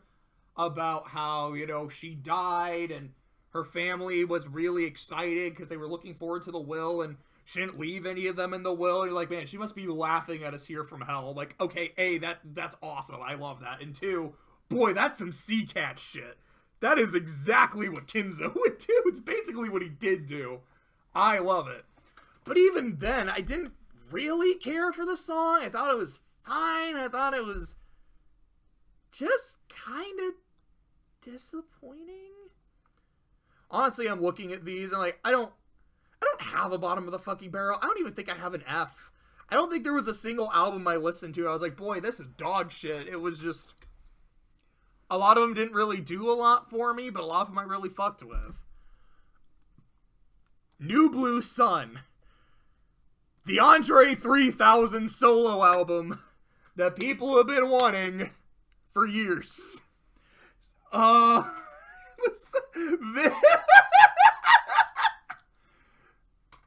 about how, you know, she died, and her family was really excited because they were looking forward to the will, and she didn't leave any of them in the will. You're like, man, she must be laughing at us here from hell. Like, okay, A, that's awesome. I love that. And 2, boy, that's some Sea Cat shit. That is exactly what Kinzo would do. It's basically what he did do. I love it. But even then, I didn't really care for the song. I thought it was fine. I thought it was just kind of disappointing. Honestly, I'm looking at these and like, I don't have a bottom of the fucking barrel. I don't even think I have an F. I don't think there was a single album I listened to. I was like, boy, this is dog shit. It was just, a lot of them didn't really do a lot for me, but a lot of them I really fucked with. New Blue Sun. The Andre 3000 solo album that people have been wanting for years.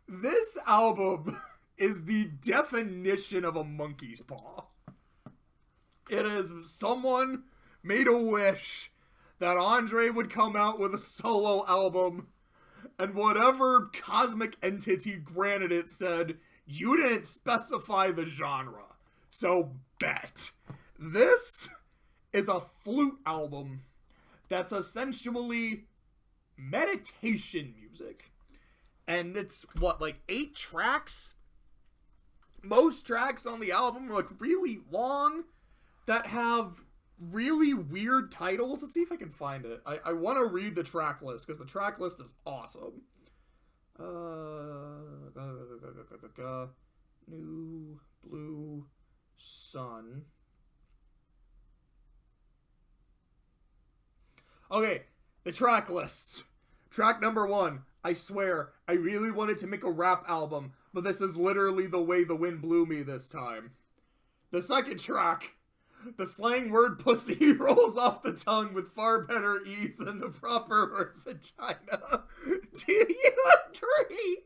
This album is the definition of a monkey's paw. It is someone made a wish that Andre would come out with a solo album, and whatever cosmic entity granted it said, you didn't specify the genre, so bet. This is a flute album that's essentially meditation music. And it's, what, like 8 tracks? Most tracks on the album are, like, really long that have really weird titles. Let's see if I can find it. I want to read the track list, because the track list is awesome. New Blue Sun. Okay, the track lists. Track number 1. I swear, I really wanted to make a rap album, but this is literally the way the wind blew me this time. The second track. The slang word pussy rolls off the tongue with far better ease than the proper word vagina. Do you agree?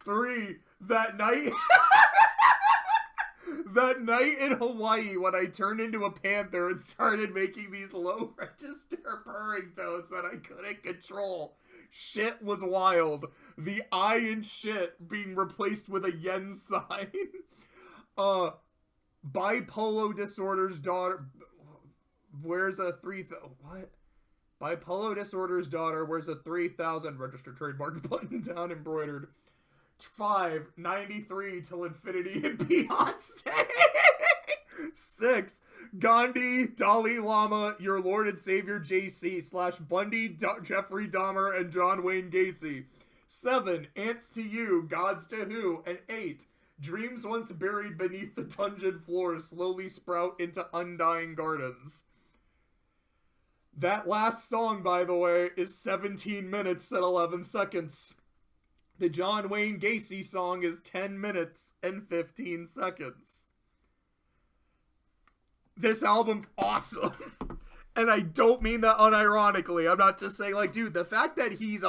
3. That night... That night in Hawaii when I turned into a panther and started making these low register purring tones that I couldn't control. Shit was wild. The I in shit being replaced with a yen sign. Bipolar disorder's daughter. Where's a 3,000? What? Bipolar disorder's daughter. Where's a 3,000 registered trademark button down embroidered? 5, 93 till infinity and Beyonce. 6, Gandhi, Dalai Lama, your Lord and Savior JC / Bundy, Jeffrey Dahmer, and John Wayne Gacy. 7, Ants to You, Gods to Who. And 8, dreams once buried beneath the dungeon floor slowly sprout into undying gardens. That last song, by the way, is 17 minutes and 11 seconds. The John Wayne Gacy song is 10 minutes and 15 seconds. This album's awesome. And I don't mean that unironically. I'm not just saying, like, dude, the fact that he's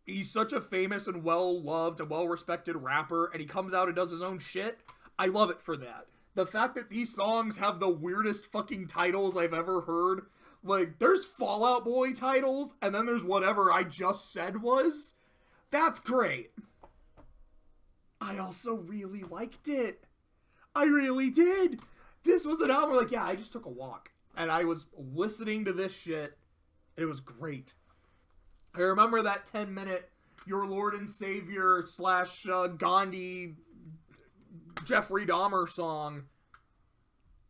he's such a famous and well-loved and well-respected rapper, and he comes out and does his own shit, I love it for that. The fact that these songs have the weirdest fucking titles I've ever heard. Like, there's Fall Out Boy titles, and then there's whatever I just said was. That's great. I also really liked it. I really did. This was an album where, like, yeah, I just took a walk. And I was listening to this shit. And it was great. I remember that 10-minute Your Lord and Savior / Gandhi Jeffrey Dahmer song.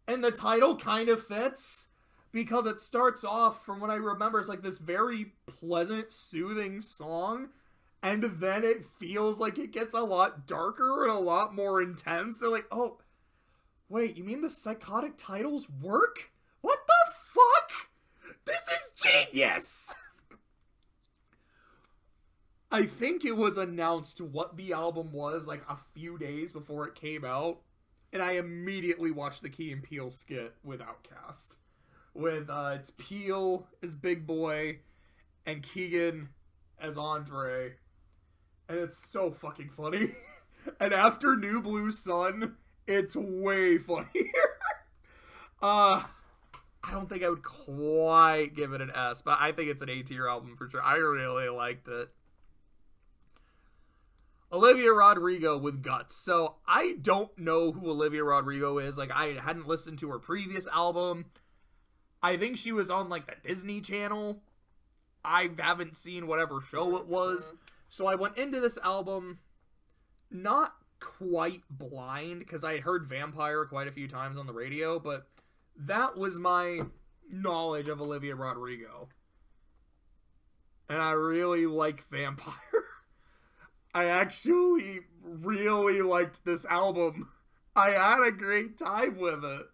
And the title kind of fits. Because it starts off, from what I remember, it's like this very pleasant, soothing song. And then it feels like it gets a lot darker and a lot more intense. And like, oh, wait, you mean the psychotic titles work? What the fuck? This is genius! I think it was announced what the album was like a few days before it came out. And I immediately watched the Key and Peele skit with Outkast. With, it's Peele as Big Boy and Keegan as Andre. And it's so fucking funny. And after New Blue Sun, it's way funnier. I don't think I would quite give it an S, but I think it's an A-tier album for sure. I really liked it. Olivia Rodrigo with Guts. So, I don't know who Olivia Rodrigo is. Like, I hadn't listened to her previous album. I think she was on, like, the Disney Channel. I haven't seen whatever show it was. So I went into this album not quite blind, because I had heard Vampire quite a few times on the radio, but that was my knowledge of Olivia Rodrigo. And I really like Vampire. I actually really liked this album. I had a great time with it.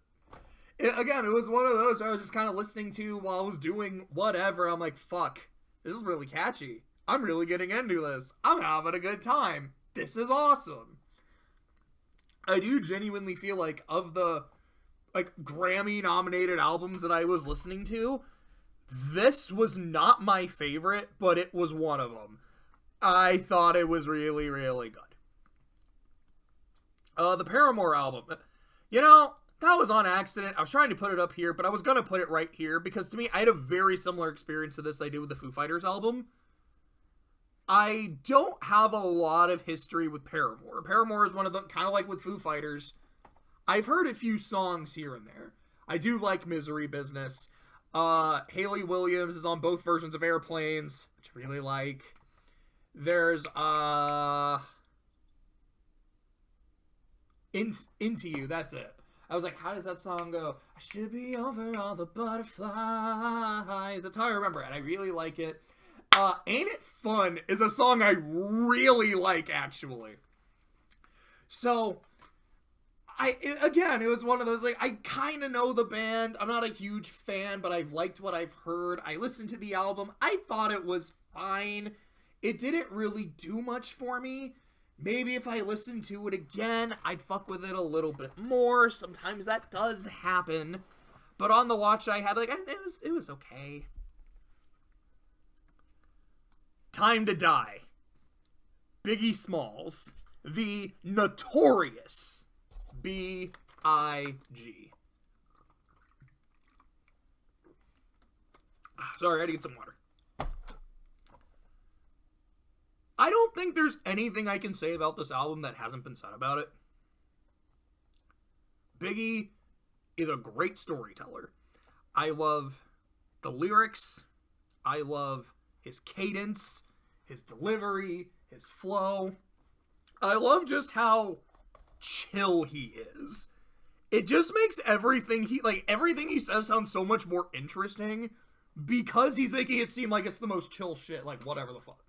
Again, it was one of those I was just kind of listening to while I was doing whatever. I'm like, fuck, this is really catchy. I'm really getting into this. I'm having a good time. This is awesome. I do genuinely feel like of the, like, Grammy-nominated albums that I was listening to, this was not my favorite, but it was one of them. I thought it was really, really good. The Paramore album. You know, that was on accident. I was trying to put it up here, but I was going to put it right here, because to me, I had a very similar experience to this I did with the Foo Fighters album. I don't have a lot of history with Paramore. Paramore is one of the, kind of like with Foo Fighters, I've heard a few songs here and there. I do like Misery Business. Hayley Williams is on both versions of Airplanes, which I really like. There's, Into You, that's it. I was like, how does that song go? I should be over all the butterflies. That's how I remember it. I really like it. Ain't It Fun is a song I really like, actually. So, it was one of those, like, I kind of know the band. I'm not a huge fan, but I've liked what I've heard. I listened to the album. I thought it was fine. It didn't really do much for me. Maybe if I listened to it again, I'd fuck with it a little bit more. Sometimes that does happen. But on the watch I had, like, it was okay. Time to Die. Biggie Smalls. The Notorious B.I.G. Sorry, I had to get some water. I don't think there's anything I can say about this album that hasn't been said about it. Biggie is a great storyteller. I love the lyrics. I love his cadence, his delivery, his flow. I love just how chill he is. It just makes everything he says sound so much more interesting because he's making it seem like it's the most chill shit, like whatever the fuck.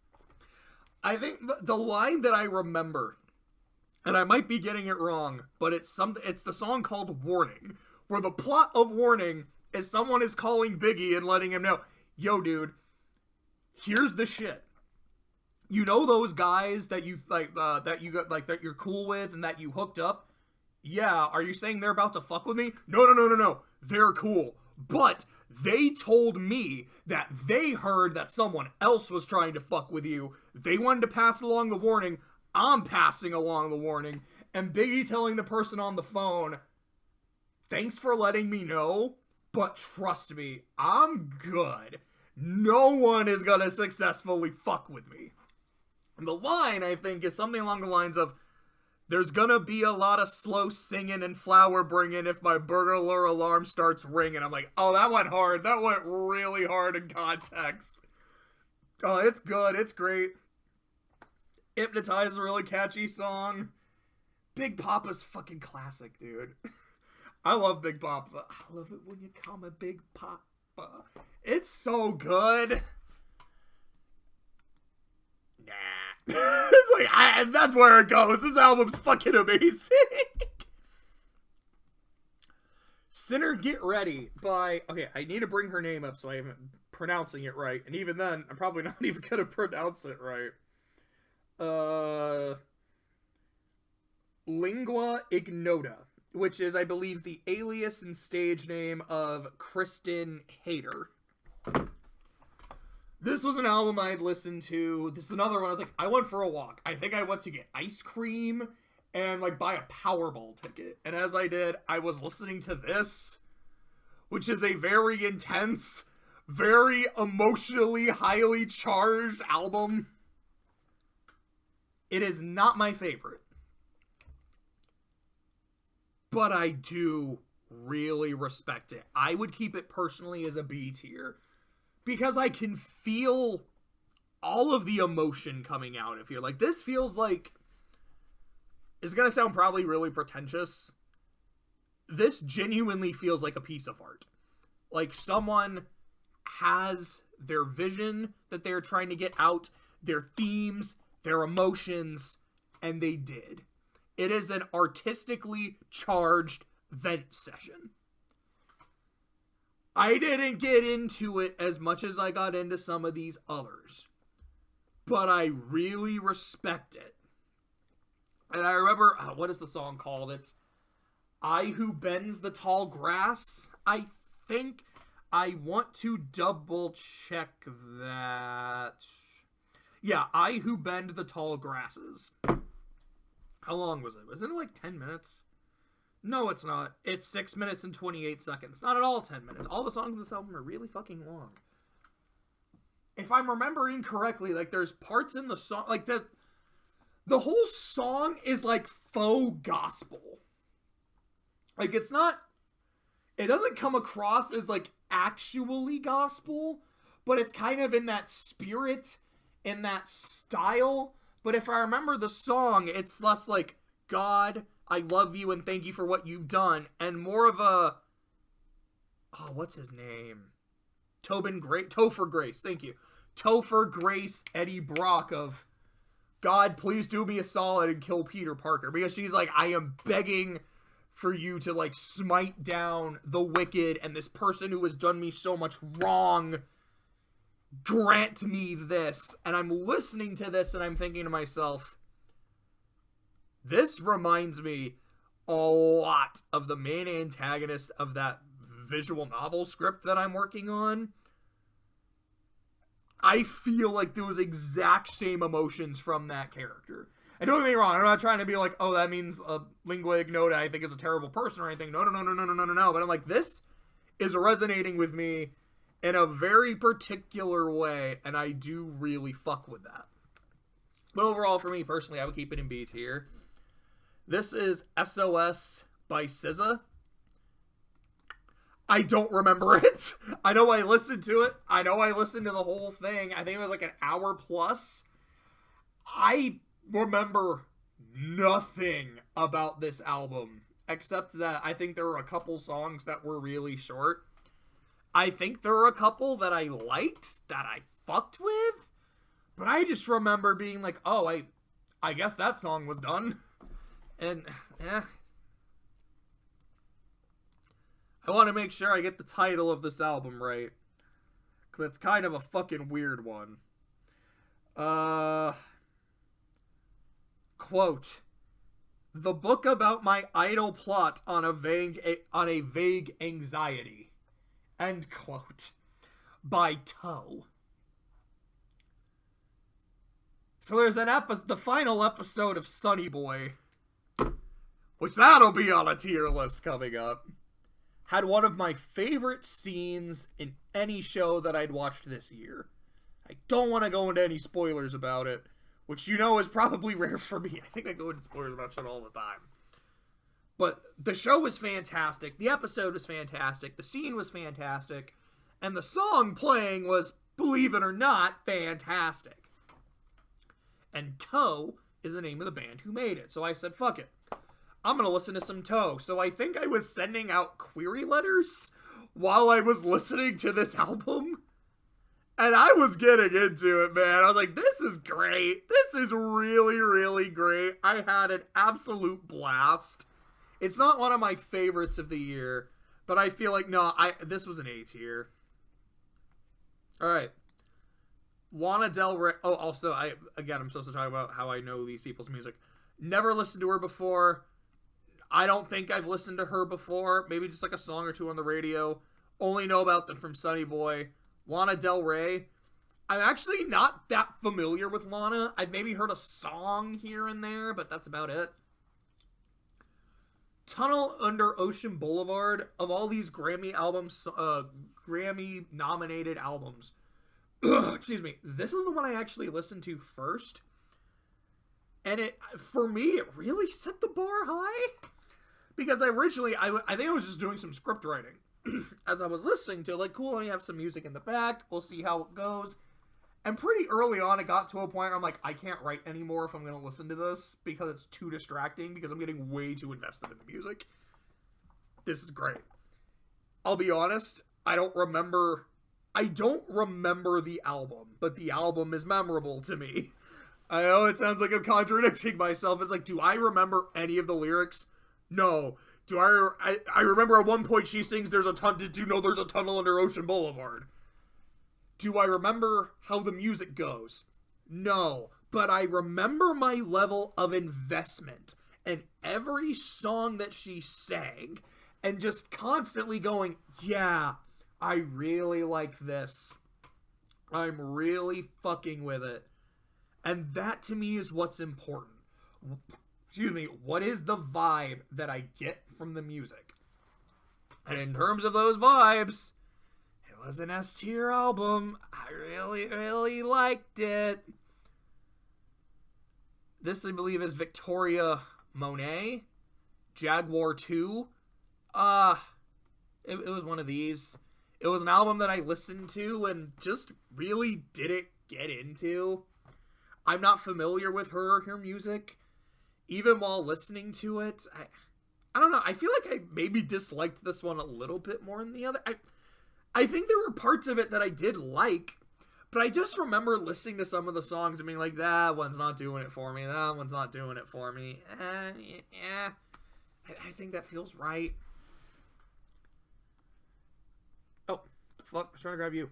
I think the line that I remember, and I might be getting it wrong, but it's the song called Warning, where the plot of Warning is someone is calling Biggie and letting him know, yo dude, here's the shit. You know those guys that you like that you got like that you're cool with and that you hooked up? Yeah, are you saying they're about to fuck with me? No. They're cool. But they told me that they heard that someone else was trying to fuck with you. They wanted to pass along the warning. I'm passing along the warning. And Biggie telling the person on the phone, thanks for letting me know, but trust me, I'm good. No one is gonna successfully fuck with me. And the line, I think, is something along the lines of, there's gonna be a lot of slow singing and flower bringing if my burglar alarm starts ringing. I'm like, oh, that went hard. That went really hard in context. Oh, it's good. It's great. Hypnotize is a really catchy song. Big Papa's fucking classic, dude. I love Big Papa. I love it when you call me Big Papa. It's so good. It's like, that's where it goes. This album's fucking amazing. Sinner Get Ready by, okay, I need to bring her name up so I'm pronouncing it right. And even then, I'm probably not even gonna pronounce it right. Lingua Ignota, which is, I believe, the alias and stage name of Kristen Hayter. This was an album I had listened to. This is another one. I was like, I went for a walk. I think I went to get ice cream and like buy a Powerball ticket. And as I did, I was listening to this, which is a very intense, very emotionally highly charged album. It is not my favorite, but I do really respect it. I would keep it personally as a B tier. Because I can feel all of the emotion coming out of here. Like, this feels like... It's gonna sound probably really pretentious. This genuinely feels like a piece of art. Like, someone has their vision that they're trying to get out, their themes, their emotions, and they did. It is an artistically charged vent session. I didn't get into it as much as I got into some of these others, but I really respect it. And I remember, what is the song called? It's I Who Bends the Tall Grass, I think. I want to double check that. Yeah, I Who Bend the Tall Grasses. How long was it? Wasn't it like 10 minutes? No, it's not. It's 6 minutes and 28 seconds. Not at all 10 minutes. All the songs in this album are really fucking long. If I'm remembering correctly, like, there's parts in the song, like, the whole song is, like, faux gospel. Like, it's not, it doesn't come across as, like, actually gospel, but it's kind of in that spirit, in that style. But if I remember the song, it's less like, God, I love you and thank you for what you've done, and more of a, oh, what's his name? Topher Grace, thank you. Topher Grace, Eddie Brock of, God, please do me a solid and kill Peter Parker. Because she's like, I am begging for you to, like, smite down the wicked and this person who has done me so much wrong. Grant me this. And I'm listening to this and I'm thinking to myself, this reminds me a lot of the main antagonist of that visual novel script that I'm working on. I feel like those exact same emotions from that character. And don't get me wrong, I'm not trying to be like, oh, that means Lingua Ignota I think is a terrible person or anything. No. But I'm like, this is resonating with me in a very particular way, and I do really fuck with that. But overall, for me personally, I would keep it in B tier. This is SOS by SZA. I don't remember it. I know I listened to it. I know I listened to the whole thing. I think it was like an hour plus. I remember nothing about this album, except that I think there were a couple songs that were really short. I think there were a couple that I liked, that I fucked with, but I just remember being like, oh, I guess that song was done. And, I want to make sure I get the title of this album right, because it's kind of a fucking weird one. Uh, quote, the book about my idle plot on a vague anxiety. End quote. By Toe. So there's the final episode of Sonny Boy, which that'll be on a tier list coming up. Had one of my favorite scenes in any show that I'd watched this year. I don't want to go into any spoilers about it, which you know is probably rare for me. I think I go into spoilers about shit all the time. But the show was fantastic, the episode was fantastic, the scene was fantastic, and the song playing was, believe it or not, fantastic. And Toe is the name of the band who made it. So I said, fuck it. I'm going to listen to some Toe. So I think I was sending out query letters while I was listening to this album. And I was getting into it, man. I was like, this is great. This is really, really great. I had an absolute blast. It's not one of my favorites of the year, but I feel like, no, this was an A tier. All right. Lana Del Rey. Oh, also, I'm supposed to talk about how I know these people's music. Never listened to her before. I don't think I've listened to her before. Maybe just like a song or two on the radio. Only know about them from Sonny Boy. Lana Del Rey. I'm actually not that familiar with Lana. I've maybe heard a song here and there, but that's about it. Tunnel Under Ocean Boulevard. Of all these Grammy nominated albums, excuse me, this is the one I actually listened to first. And for me, it really set the bar high. Because originally, I think I was just doing some script writing. As I was listening to it, like, cool, let me have some music in the back. We'll see how it goes. And pretty early on, it got to a point where I'm like, I can't write anymore if I'm going to listen to this. Because it's too distracting. Because I'm getting way too invested in the music. This is great. I'll be honest, I don't remember the album, but the album is memorable to me. I know it sounds like I'm contradicting myself. It's like, do I remember any of the lyrics? No. Do I remember at one point she sings, did you know there's a tunnel under Ocean Boulevard? Do I remember how the music goes? No. But I remember my level of investment in every song that she sang and just constantly going, yeah, I really like this. I'm really fucking with it. And that to me is what's important. Excuse me, what is the vibe that I get from the music? And in terms of those vibes, it was an S tier album. I really, really liked it. This, I believe, is Victoria Monet, Jaguar II. It was one of these. It was an album that I listened to and just really didn't get into. I'm not familiar with her music. Even while listening to it, I don't know. I feel like I maybe disliked this one a little bit more than the other. I think there were parts of it that I did like, but I just remember listening to some of the songs and being like, that one's not doing it for me. That one's not doing it for me. Yeah. I think that feels right. Oh, the fuck? I was trying to grab you.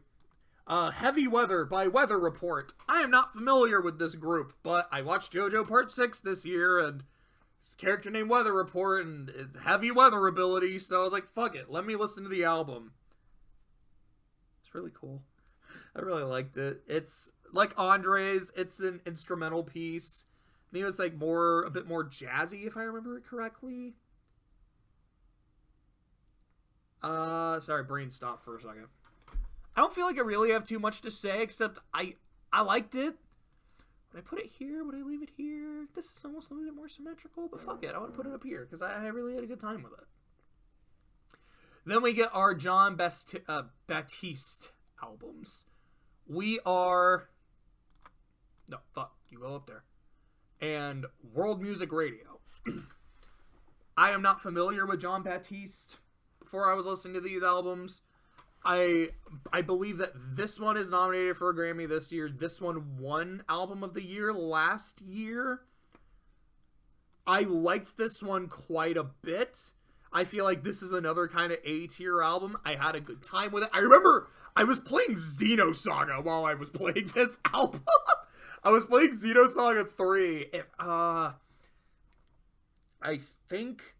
Heavy Weather by Weather Report. I am not familiar with this group, but I watched JoJo Part 6 this year, and his character named Weather Report, and it's heavy weather ability, so I was like, fuck it, let me listen to the album. It's really cool. I really liked it. It's like Andre's, it's an instrumental piece. Maybe it was like a bit more jazzy, if I remember it correctly. Sorry, brain stopped for a second. I don't feel like I really have too much to say, except I liked it. Would I put it here? Would I leave it here? This is almost a little bit more symmetrical, but fuck it. I want to put it up here, because I really had a good time with it. Then we get our Jon Batiste albums. We are... No, fuck. You go up there. And World Music Radio. I am not familiar with Jon Batiste before I was listening to these albums. I believe that this one is nominated for a Grammy this year. This one won Album of the Year last year. I liked this one quite a bit. I feel like this is another kind of A-tier album. I had a good time with it. I remember I was playing Xenosaga while I was playing this album. I was playing Xenosaga 3. I think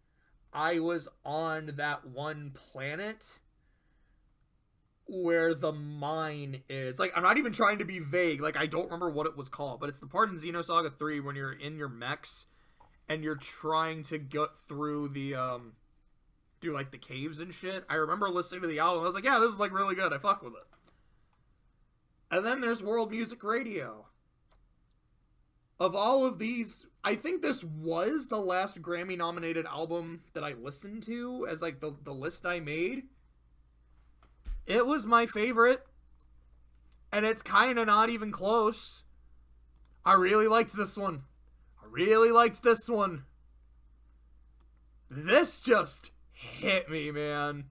I was on that one planet where the mine is. Like, I'm not even trying to be vague. Like, I don't remember what it was called, but it's the part in Xenosaga 3 when you're in your mechs and you're trying to get through the, do, like, the caves and shit. I remember listening to the album. I was like, yeah, this is, like, really good. I fuck with it. And then there's World Music Radio. Of all of these, I think this was the last Grammy-nominated album that I listened to as, like, the list I made. It was my favorite. And it's kind of not even close. I really liked this one. This just hit me, man.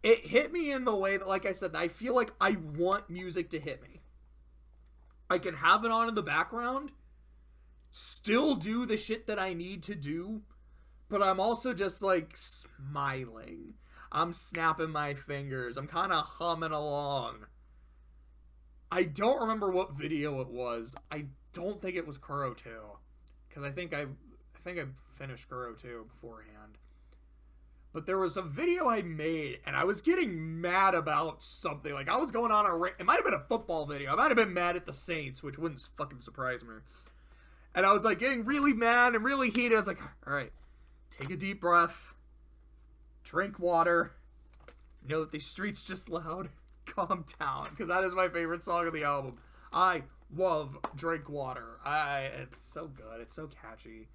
It hit me in the way that, like I said, I feel like I want music to hit me. I can have it on in the background, still do the shit that I need to do, but I'm also just, like, smiling. I'm snapping my fingers. I'm kind of humming along. I don't remember what video it was. I don't think it was Kuro 2. Because I think I finished Kuro 2 beforehand. But there was a video I made, and I was getting mad about something. Like, I was going on a rant. It might have been a football video. I might have been mad at the Saints, which wouldn't fucking surprise me. And I was, like, getting really mad and really heated. I was like, alright, take a deep breath. Drink water. You know that these streets just loud. Calm down. Because that is my favorite song of the album. I love Drink Water. It's so good. It's so catchy.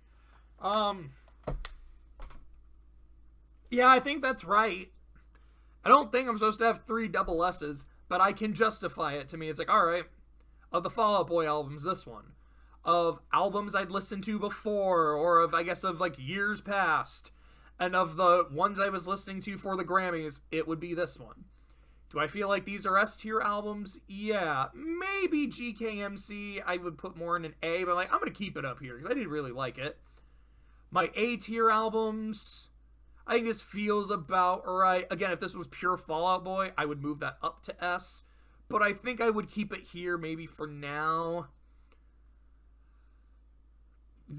Yeah, I think that's right. I don't think I'm supposed to have 3 double S's, but I can justify it to me. It's like, alright, of the Fall Out Boy albums, this one. Of albums I'd listened to before, or of, I guess, of, like, years past. And of the ones I was listening to for the Grammys, it would be this one. Do I feel like these are S-tier albums? Yeah. Maybe g.k.m.c I would put more in an A, but, like, I'm going to keep it up here, because I did really like it. My A-tier albums, I think this feels about right. Again, if this was pure Fall Out Boy, I would move that up to S. But I think I would keep it here maybe for now.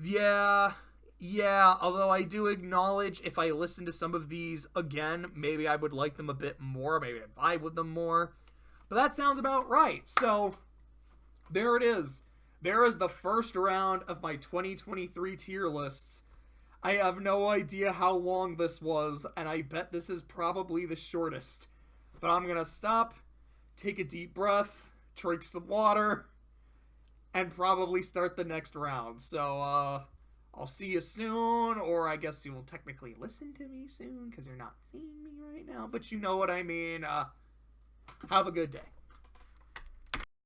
Yeah, although I do acknowledge if I listen to some of these again, maybe I would like them a bit more, maybe I'd vibe with them more. But that sounds about right. So, there it is. There is the first round of my 2023 tier lists. I have no idea how long this was, and I bet this is probably the shortest. But I'm gonna stop, take a deep breath, drink some water, and probably start the next round. So, I'll see you soon, or I guess you will technically listen to me soon, because you're not seeing me right now, but you know what I mean. Have a good day.